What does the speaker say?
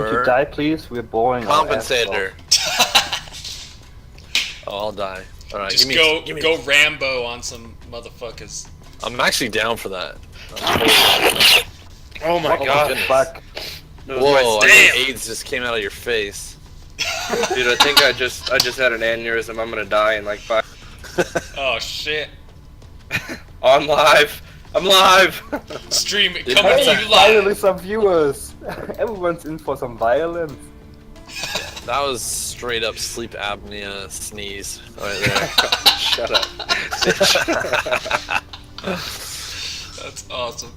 If you die, please, we're boring. Compensator. Oh, I'll die. Alright, Just go Rambo on some motherfuckers. I'm actually down for that. Oh my god. Fuck. Whoa, I think AIDS just came out of your face. Dude, I think I just had an aneurysm. I'm gonna die in like 5. Oh shit. I'm live. I'm live. Stream coming Hey, to you finally live. some viewers. Everyone's in for some violence. That was straight up sleep apnea sneeze right there. Shut up. That's awesome.